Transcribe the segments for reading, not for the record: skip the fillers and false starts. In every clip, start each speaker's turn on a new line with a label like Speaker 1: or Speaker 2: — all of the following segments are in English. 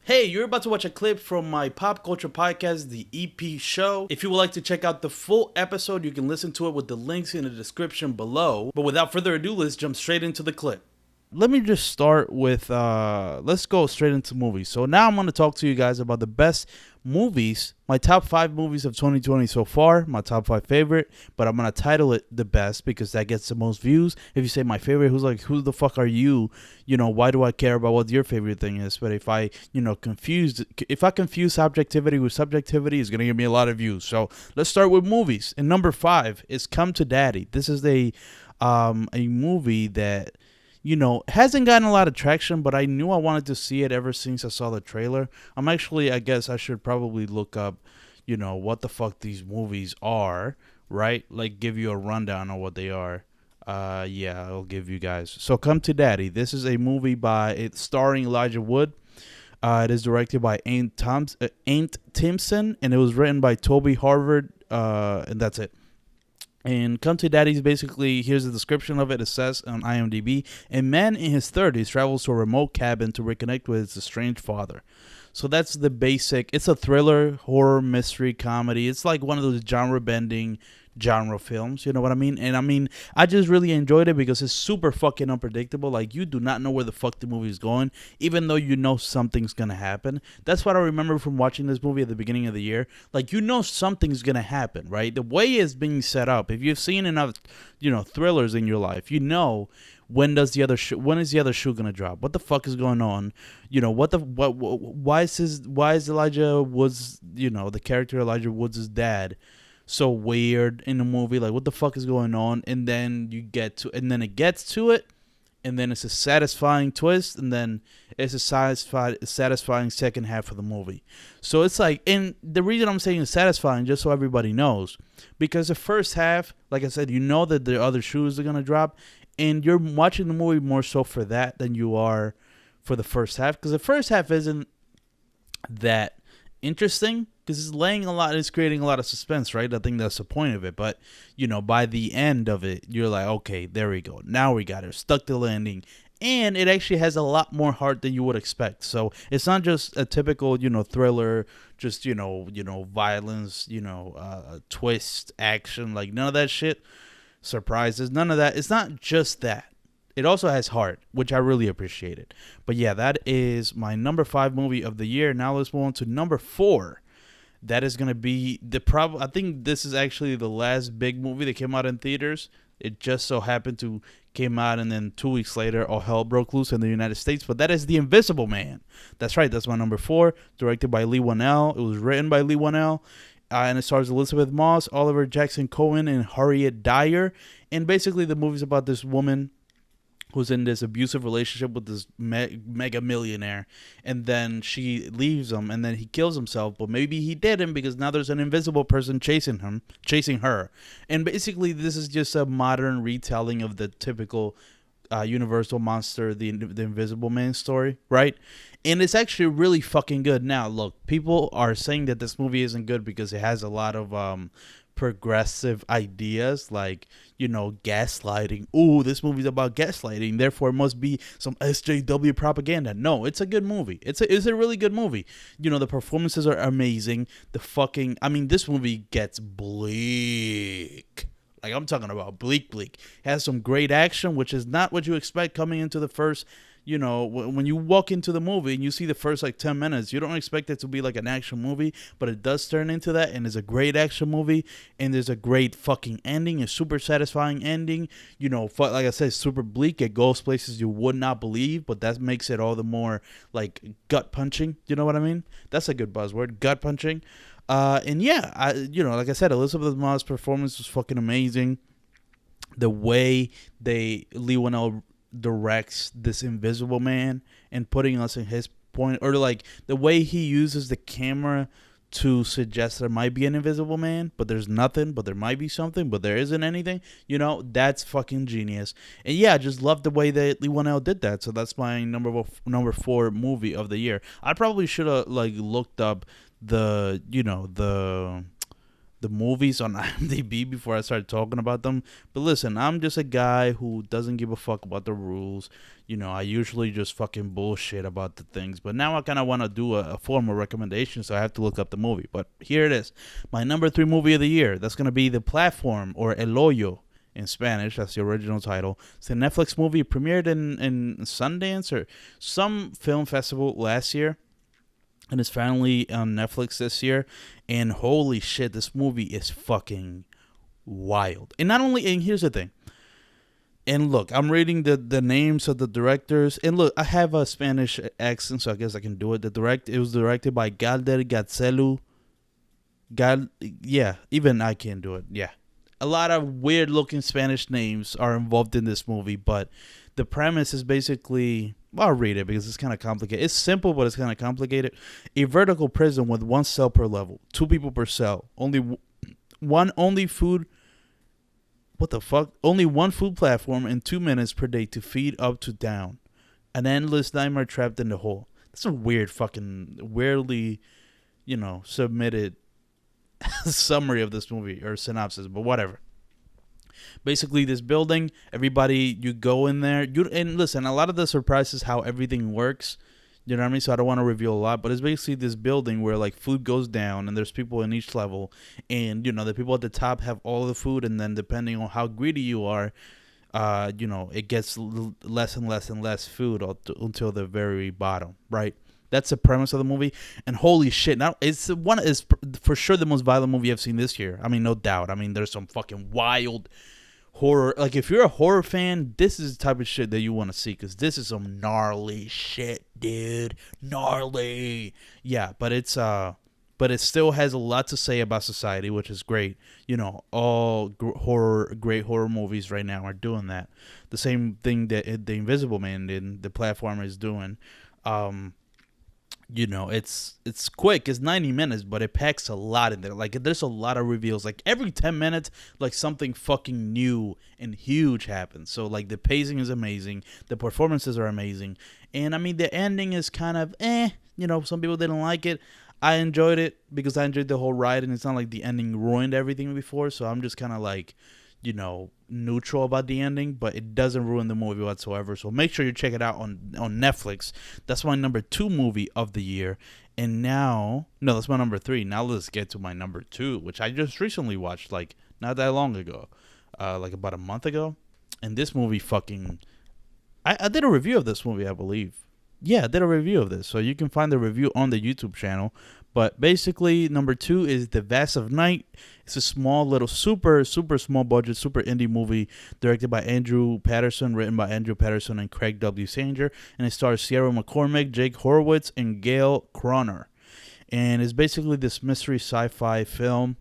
Speaker 1: Hey, you're about to watch a clip from my pop culture podcast, The EP Show. If you would like to check out the full episode, you can listen to it with the links in the description below. But without further ado, let's jump straight into the clip. Let me just start with let's go straight into movies. So now I'm going to talk to you guys about the best movies, my top 5 movies of 2020 so far, my top 5 favorite, but I'm going to title it the best because that gets the most views. If you say my favorite, who's like, who the fuck are you? Why do I care about what your favorite thing is? But if I, if I confuse objectivity with subjectivity, it's going to give me a lot of views. So let's start with movies. And number 5 is Come to Daddy. This is a movie that hasn't gotten a lot of traction, but I knew I wanted to see it ever since I saw the trailer. I guess I should probably look up, what the fuck these movies are, right? Like, give you a rundown on what they are. Yeah, I'll give you guys. So, Come to Daddy. This is a movie starring Elijah Wood. It is directed by Aint Timpson, and it was written by Toby Harvard, and that's it. And Come to Daddy's basically, here's the description of it. It says on IMDb, a man in his 30s travels to a remote cabin to reconnect with his estranged father. So that's the basic. It's a thriller, horror, mystery, comedy. It's like one of those genre-bending genre films, you know what I mean? And I mean, I just really enjoyed it because it's super fucking unpredictable. Like, you do not know where the fuck the movie is going, even though you know something's gonna happen. That's what I remember from watching this movie at the beginning of the year. Like, something's gonna happen, right? The way it's being set up, if you've seen enough, thrillers in your life, when is the other shoe gonna drop? What the fuck is going on? Why is Elijah Woods, the character Elijah Woods' dad so weird in the movie? Like, what the fuck is going on? And then it gets to it, and then it's a satisfying twist, and then it's a satisfying second half of the movie. So it's like, and the reason I'm saying it's satisfying, just so everybody knows, because the first half, like I said, that the other shoes are gonna drop, and you're watching the movie more so for that than you are for the first half, because the first half isn't that interesting because it's creating a lot of suspense, right? I think that's the point of it. But by the end of it, you're like, okay, there we go, now we got it, stuck the landing. And it actually has a lot more heart than you would expect. So it's not just a typical, thriller, just violence, twist, action, like none of that shit, surprises, none of that. It's not just that. It also has heart, which I really appreciated. But yeah, that is my number 5 movie of the year. Now let's move on to number 4. That is going to be I think this is actually the last big movie that came out in theaters. It just so happened to came out, and then 2 weeks later, all hell broke loose in the United States. But that is The Invisible Man. That's right. That's my number 4. Directed by Lee Whannell. It was written by Lee Whannell. And it stars Elizabeth Moss, Oliver Jackson Cohen, and Harriet Dyer. And basically, the movie's about this woman who's in this abusive relationship with this mega millionaire, and then she leaves him, and then he kills himself, but maybe he didn't, because now there's an invisible person chasing her. And basically, this is just a modern retelling of the typical Universal monster, the Invisible Man story, right? And it's actually really fucking good. Now, look, people are saying that this movie isn't good because it has a lot of progressive ideas, like gaslighting. Ooh, this movie's about gaslighting, therefore it must be some SJW propaganda. No, it's a good movie. It's a really good movie. The performances are amazing. This movie gets bleak. Like, I'm talking about bleak. It has some great action, which is not what you expect coming into the first. When you walk into the movie and you see the first 10 minutes, you don't expect it to be like an action movie, but it does turn into that, and it's a great action movie, and there's a great fucking ending, a super satisfying ending. Like I said, super bleak. It goes places you would not believe, but that makes it all the more like gut punching. You know what I mean? That's a good buzzword, gut punching. And yeah, like I said, Elizabeth Moss' performance was fucking amazing. The way Lee Whannell directs this Invisible Man and putting us in his point, or like the way he uses the camera to suggest there might be an Invisible Man, but there's nothing, but there might be something, but there isn't anything, that's fucking genius. And yeah, I just love the way that Lee Whannell did that. So that's my number 4 movie of the year. I probably should have looked up the the movies on IMDb before I start talking about them. But listen, I'm just a guy who doesn't give a fuck about the rules. I usually just fucking bullshit about the things. But now I kind of want to do a formal recommendation, so I have to look up the movie. But here it is. My number 3 movie of the year. That's going to be The Platform, or El Hoyo in Spanish. That's the original title. It's a Netflix movie, premiered in Sundance or some film festival last year, and it's finally on Netflix this year. And holy shit, this movie is fucking wild. And not only, and here's the thing. And look, I'm reading the names of the directors. And look, I have a Spanish accent, so I guess I can do it. It was directed by Galder Gatzelu. Yeah, even I can't do it. Yeah. A lot of weird looking Spanish names are involved in this movie, but the premise is basically, well, I'll read it because it's kind of complicated. It's simple, but it's kind of complicated. A vertical prison with 1 cell per level, 2 people per cell, only food. What the fuck? Only 1 food platform and 2 minutes per day to feed up to down. An endless nightmare trapped in the hole. That's a weirdly, submitted summary of this movie or synopsis, but whatever. Basically, this building, everybody, you go in there, and listen, a lot of the surprise is how everything works. You know what I mean? So I don't want to reveal a lot, but it's basically this building where like food goes down and there's people in each level, and the people at the top have all the food, and then depending on how greedy you are, it gets less and less and less food until the very bottom, right? That's the premise of the movie, and holy shit! Now it's for sure the most violent movie I've seen this year. I mean, no doubt. I mean, there's some fucking wild horror. Like, if you're a horror fan, this is the type of shit that you want to see, because this is some gnarly shit, dude. Gnarly. Yeah, but but it still has a lot to say about society, which is great. All great horror movies right now are doing that. The same thing that The Invisible Man did, The Platform is doing. It's quick. It's 90 minutes, but it packs a lot in there. Like, there's a lot of reveals. Like, every 10 minutes, like, something fucking new and huge happens. So, like, the pacing is amazing. The performances are amazing. And, I mean, the ending is kind of, some people didn't like it. I enjoyed it because I enjoyed the whole ride, and it's not like the ending ruined everything before. So, I'm just kind of, like, neutral about the ending, but it doesn't ruin the movie whatsoever. So make sure you check it out on Netflix. That's my number 2 movie of the year. And now, no, that's my number 3. Now let's get to my number 2, which I just recently watched, like, not that long ago, like about a month ago. And this movie I did a review of this movie, I believe. Yeah, I did a review of this, so you can find the review on the YouTube channel. But basically, number 2 is The Vas of Knight. It's a small, little, super small budget, super indie movie directed by Andrew Patterson, written by Andrew Patterson and Craig W. Sanger. And it stars Sierra McCormick, Jake Horowitz, and Gail Croner. And it's basically this mystery sci-fi film.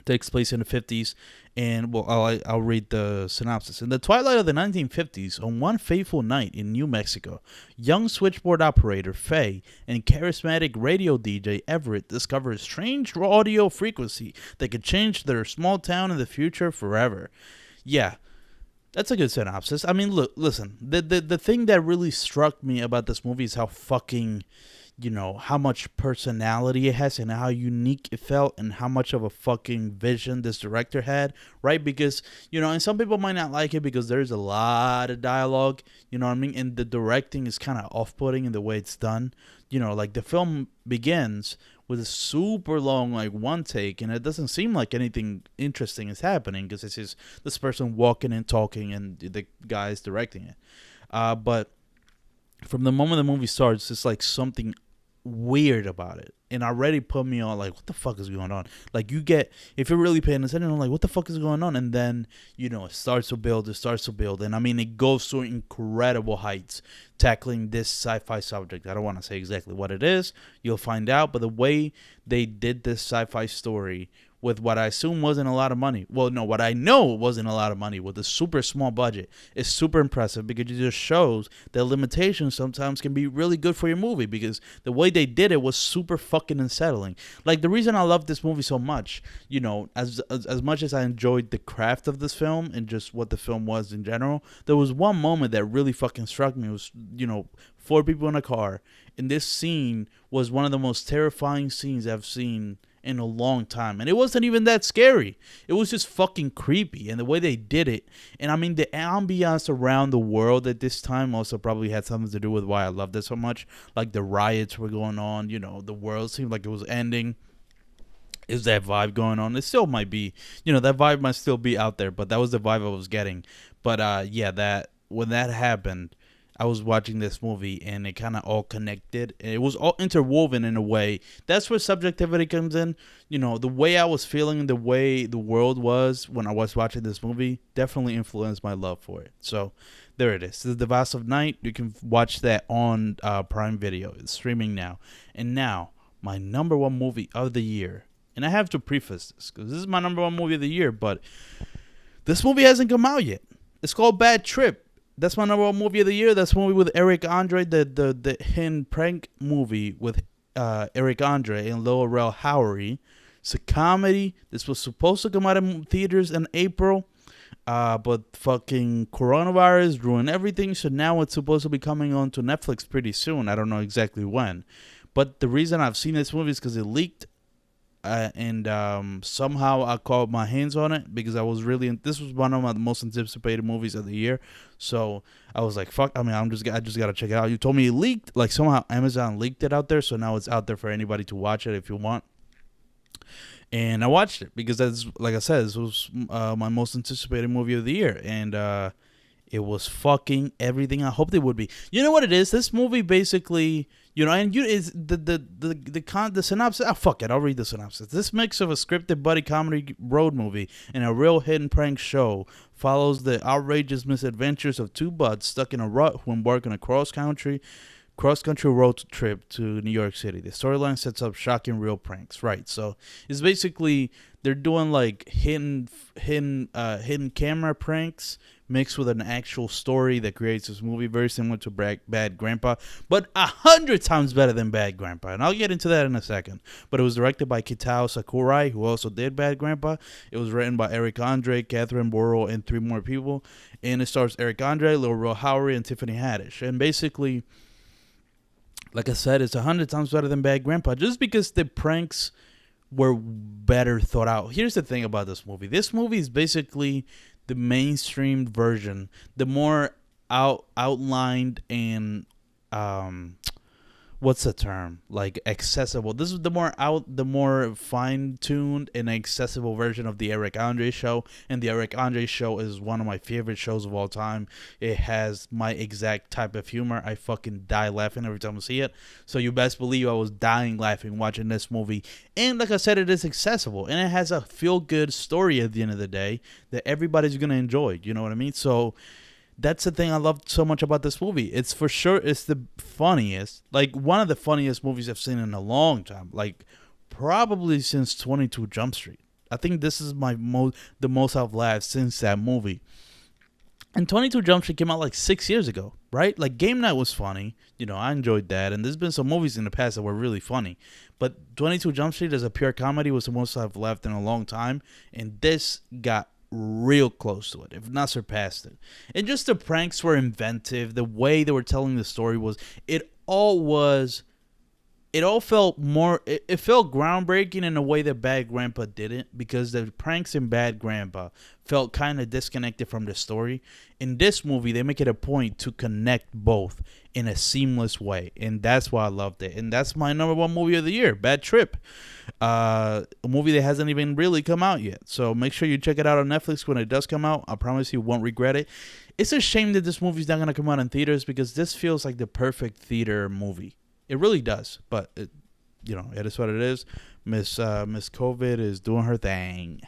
Speaker 1: Takes place in the 50s, and I'll read the synopsis. In the twilight of the 1950s, on one fateful night in New Mexico, young switchboard operator Faye and charismatic radio DJ Everett discover a strange audio frequency that could change their small town in the future forever. Yeah, that's a good synopsis. I mean, listen, the thing that really struck me about this movie is how fucking, how much personality it has and how unique it felt and how much of a fucking vision this director had, right? Because, and some people might not like it because there's a lot of dialogue, you know what I mean? And the directing is kind of off-putting in the way it's done. Like, the film begins with a super long, like, one take, and it doesn't seem like anything interesting is happening because it's just this person walking and talking and the guy's directing it. But from the moment the movie starts, it's like something weird about it, and already put me on like, what the fuck is going on? Like, if you're really paying attention, I'm like, what the fuck is going on? And then it starts to build, and I mean, it goes to incredible heights tackling this sci-fi subject. I don't want to say exactly what it is, you'll find out, but the way they did this sci-fi story with what I assume wasn't a lot of money. Well, no, what I know wasn't a lot of money with a super small budget is super impressive, because it just shows that limitations sometimes can be really good for your movie, because the way they did it was super fucking unsettling. Like, the reason I love this movie so much, as much as I enjoyed the craft of this film and just what the film was in general, there was one moment that really fucking struck me. It was, 4 people in a car, and this scene was one of the most terrifying scenes I've seen in a long time. And it wasn't even that scary. It was just fucking creepy. And the way they did it. And I mean, the ambiance around the world at this time also probably had something to do with why I loved it so much. Like the riots were going on. You know, the world seemed like it was ending. Is that vibe going on? It still might be, that vibe might still be out there, but that was the vibe I was getting. But yeah, that when that happened, I was watching this movie and it kind of all connected. And it was all interwoven in a way. That's where subjectivity comes in. The way I was feeling, the way the world was when I was watching this movie definitely influenced my love for it. So there it is. This is the Vas of Knight. You can watch that on Prime Video. It's streaming now. And now, my number one movie of the year. And I have to preface this because this is my number one movie of the year, but this movie hasn't come out yet. It's called Bad Trip. That's my number one movie of the year. That's a movie with Eric Andre, the hidden prank movie with Eric Andre and Lil Rel Howery. It's a comedy. This was supposed to come out in theaters in April, but fucking coronavirus ruined everything. So now it's supposed to be coming on to Netflix pretty soon. I don't know exactly when. But the reason I've seen this movie is because it leaked. And somehow I caught my hands on it because I was this was one of my most anticipated movies of the year. So I was like, fuck, I mean, I just got to check it out. You told me it leaked, like somehow Amazon leaked it out there. So now it's out there for anybody to watch it if you want. And I watched it because that's, like I said, this was my most anticipated movie of the year. And it was fucking everything I hoped it would be. You know what it is? This movie basically, is the synopsis. Oh, fuck it, I'll read the synopsis. This mix of a scripted buddy comedy road movie and a real hidden prank show follows the outrageous misadventures of two buds stuck in a rut who embark on a cross-country road trip to New York City. The storyline sets up shocking real pranks. Right, so it's basically they're doing like hidden camera pranks mixed with an actual story that creates this movie very similar to Bad Grandpa, but 100 times better than Bad Grandpa, and I'll get into that in a second. But it was directed by Kitao Sakurai, who also did Bad Grandpa. It was written by Eric Andre, Catherine Borel, and 3 more people, and it stars Eric Andre, Lil Rel Howery, and Tiffany Haddish. And basically, like I said, it's 100 times better than Bad Grandpa just because the pranks were better thought out. Here's the thing about this movie. This movie is basically the mainstream version, the more outlined and what's the term? Like accessible. This is the more fine-tuned and accessible version of the Eric Andre show. And the Eric Andre show is one of my favorite shows of all time. It has my exact type of humor. I fucking die laughing every time I see it. So you best believe I was dying laughing watching this movie. And like I said, it is accessible. And it has a feel-good story at the end of the day that everybody's going to enjoy. You know what I mean? So that's the thing I love so much about this movie. It's for sure, it's the funniest, like one of the funniest movies I've seen in a long time, like probably since 22 Jump Street. I think this is the most I've laughed since that movie. And 22 Jump Street came out like 6 years ago, right? Like Game Night was funny. I enjoyed that. And there's been some movies in the past that were really funny. But 22 Jump Street as a pure comedy was the most I've laughed in a long time. And this got real close to it, if not surpassed it. And just the pranks were inventive. The way they were telling the story it felt groundbreaking in a way that Bad Grandpa didn't, because the pranks in Bad Grandpa felt kind of disconnected from the story. In this movie, they make it a point to connect both in a seamless way, and that's why I loved it. And that's my number one movie of the year, Bad Trip. A movie that hasn't even really come out yet. So make sure you check it out on Netflix when it does come out. I promise you won't regret it. It's a shame that this movie's not going to come out in theaters, because this feels like the perfect theater movie. It really does. But, it is what it is. Miss COVID is doing her thing.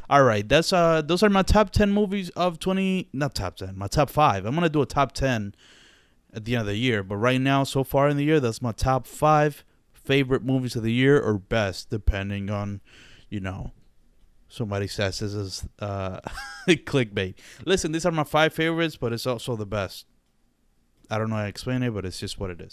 Speaker 1: All right, those are my top 10 movies of not top 10, my top 5. I'm going to do a top 10 at the end of the year. But right now, so far in the year, that's my top 5 favorite movies of the year, or best, depending on, somebody says this is clickbait. Listen, these are my 5 favorites, but it's also the best. I don't know how to explain it, but it's just what it is.